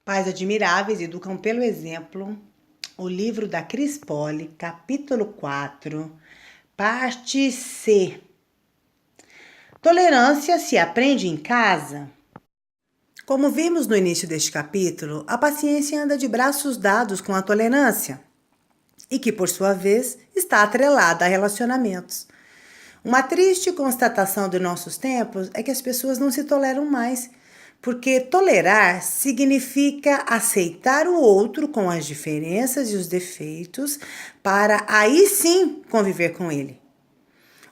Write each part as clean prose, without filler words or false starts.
Pais admiráveis educam pelo exemplo. O livro da Cris Poli, capítulo 4, parte C. Tolerância se aprende em casa? Como vimos no início deste capítulo, a paciência anda de braços dados com a tolerância e que, por sua vez, está atrelada a relacionamentos. Uma triste constatação de nossos tempos é que as pessoas não se toleram mais, porque tolerar significa aceitar o outro com as diferenças e os defeitos para aí sim conviver com ele.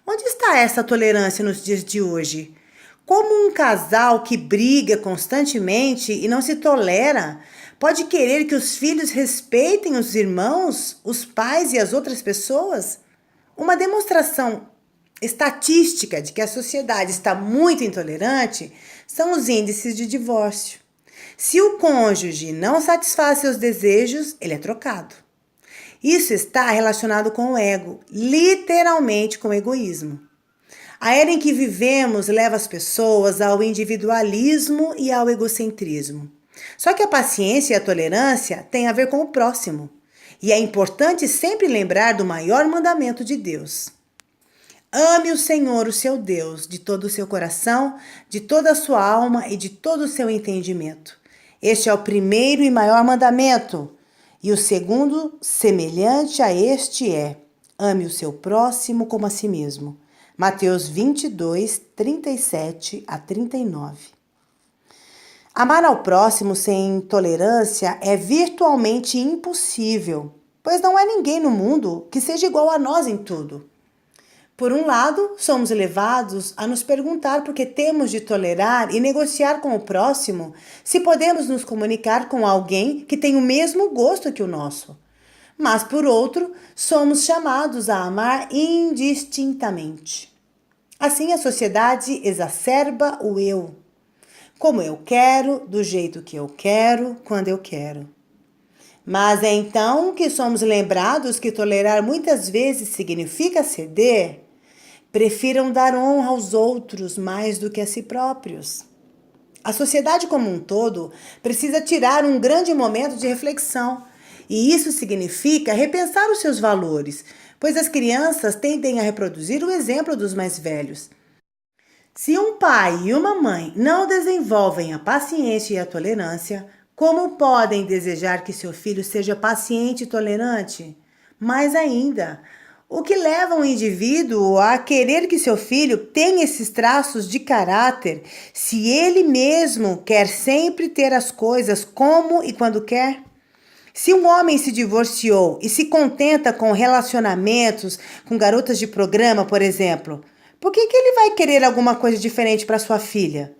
Onde está essa tolerância nos dias de hoje? Como um casal que briga constantemente e não se tolera pode querer que os filhos respeitem os irmãos, os pais e as outras pessoas? Uma demonstração estatística de que a sociedade está muito intolerante são os índices de divórcio. Se o cônjuge não satisfaz seus desejos, ele é trocado. Isso está relacionado com o ego, literalmente com o egoísmo. A era em que vivemos leva as pessoas ao individualismo e ao egocentrismo. Só que a paciência e a tolerância têm a ver com o próximo. E é importante sempre lembrar do maior mandamento de Deus. Ame o Senhor, o seu Deus, de todo o seu coração, de toda a sua alma e de todo o seu entendimento. Este é o primeiro e maior mandamento. E o segundo, semelhante a este, é: ame o seu próximo como a si mesmo. Mateus 22, 37 a 39. Amar ao próximo sem tolerância é virtualmente impossível, pois não há ninguém no mundo que seja igual a nós em tudo. Por um lado, somos levados a nos perguntar por que temos de tolerar e negociar com o próximo se podemos nos comunicar com alguém que tem o mesmo gosto que o nosso. Mas, por outro, somos chamados a amar indistintamente. Assim, a sociedade exacerba o eu. Como eu quero, do jeito que eu quero, quando eu quero. Mas é então que somos lembrados que tolerar muitas vezes significa ceder. Prefiram dar honra aos outros mais do que a si próprios. A sociedade como um todo precisa tirar um grande momento de reflexão, e isso significa repensar os seus valores, pois as crianças tendem a reproduzir o exemplo dos mais velhos. Se um pai e uma mãe não desenvolvem a paciência e a tolerância, como podem desejar que seu filho seja paciente e tolerante? Mais ainda, o que leva um indivíduo a querer que seu filho tenha esses traços de caráter, se ele mesmo quer sempre ter as coisas como e quando quer? Se um homem se divorciou e se contenta com relacionamentos com garotas de programa, por exemplo, por que ele vai querer alguma coisa diferente para sua filha?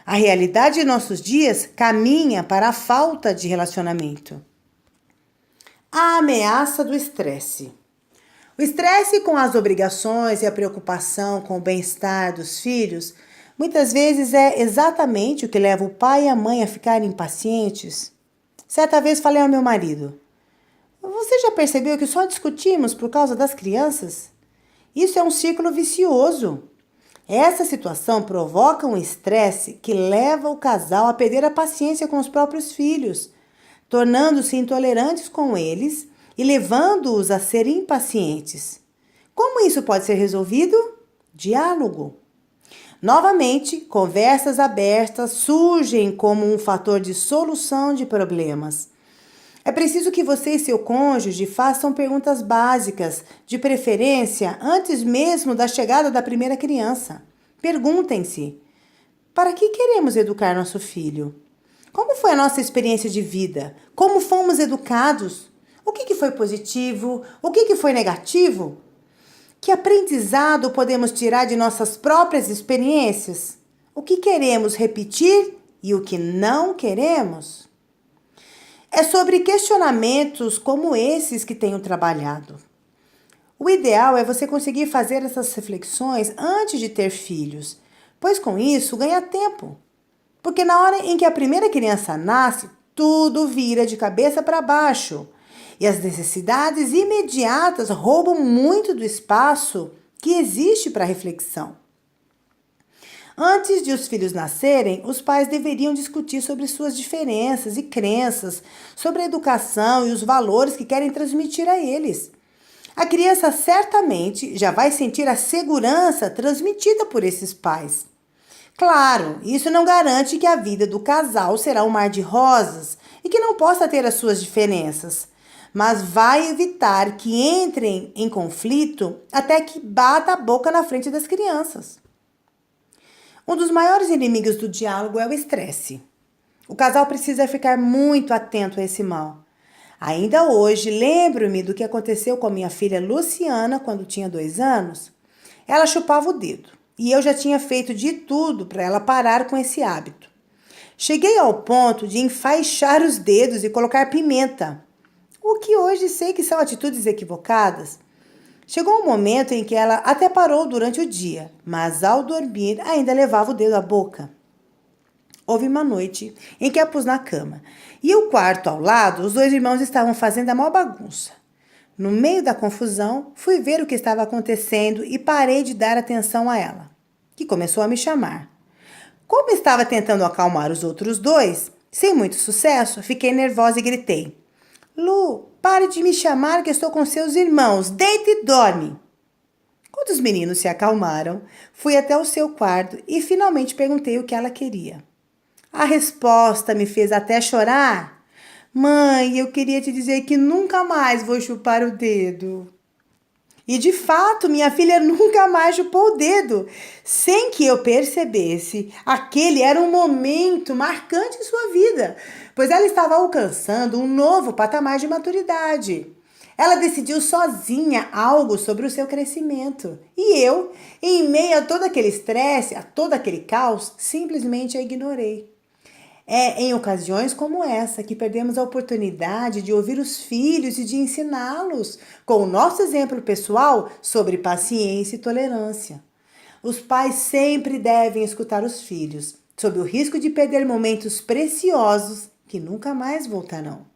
A realidade de nossos dias caminha para a falta de relacionamento. A ameaça do estresse. O estresse com as obrigações e a preocupação com o bem-estar dos filhos muitas vezes é exatamente o que leva o pai e a mãe a ficarem impacientes. Certa vez falei ao meu marido: você já percebeu que só discutimos por causa das crianças? Isso é um ciclo vicioso. Essa situação provoca um estresse que leva o casal a perder a paciência com os próprios filhos, tornando-se intolerantes com eles e levando-os a ser impacientes. Como isso pode ser resolvido? Diálogo. Novamente, conversas abertas surgem como um fator de solução de problemas. É preciso que você e seu cônjuge façam perguntas básicas, de preferência antes mesmo da chegada da primeira criança. Perguntem-se: para que queremos educar nosso filho? Como foi a nossa experiência de vida? Como fomos educados? O que foi positivo? O que foi negativo? Que aprendizado podemos tirar de nossas próprias experiências? O que queremos repetir e o que não queremos? É sobre questionamentos como esses que tenho trabalhado. O ideal é você conseguir fazer essas reflexões antes de ter filhos, pois com isso ganha tempo. Porque na hora em que a primeira criança nasce, tudo vira de cabeça para baixo. E as necessidades imediatas roubam muito do espaço que existe para reflexão. Antes de os filhos nascerem, os pais deveriam discutir sobre suas diferenças e crenças, sobre a educação e os valores que querem transmitir a eles. A criança certamente já vai sentir a segurança transmitida por esses pais. Claro, isso não garante que a vida do casal será um mar de rosas e que não possa ter as suas diferenças, mas vai evitar que entrem em conflito até que bata a boca na frente das crianças. Um dos maiores inimigos do diálogo é o estresse. O casal precisa ficar muito atento a esse mal. Ainda hoje, lembro-me do que aconteceu com a minha filha Luciana quando tinha 2 anos. Ela chupava o dedo e eu já tinha feito de tudo para ela parar com esse hábito. Cheguei ao ponto de enfaixar os dedos e colocar pimenta, o que hoje sei que são atitudes equivocadas. Chegou um momento em que ela até parou durante o dia, mas ao dormir ainda levava o dedo à boca. Houve uma noite em que a pus na cama e o quarto ao lado, os 2 irmãos estavam fazendo a maior bagunça. No meio da confusão, fui ver o que estava acontecendo e parei de dar atenção a ela, que começou a me chamar. Como estava tentando acalmar os outros 2, sem muito sucesso, fiquei nervosa e gritei: Lu, pare de me chamar que estou com seus irmãos, deita e dorme. Quando os meninos se acalmaram, fui até o seu quarto e finalmente perguntei o que ela queria. A resposta me fez até chorar. Mãe, eu queria te dizer que nunca mais vou chupar o dedo. E de fato, minha filha nunca mais chupou o dedo. Sem que eu percebesse, aquele era um momento marcante em sua vida, pois ela estava alcançando um novo patamar de maturidade. Ela decidiu sozinha algo sobre o seu crescimento. E eu, em meio a todo aquele estresse, a todo aquele caos, simplesmente a ignorei. É em ocasiões como essa que perdemos a oportunidade de ouvir os filhos e de ensiná-los, com o nosso exemplo pessoal, sobre paciência e tolerância. Os pais sempre devem escutar os filhos, sob o risco de perder momentos preciosos que nunca mais voltarão.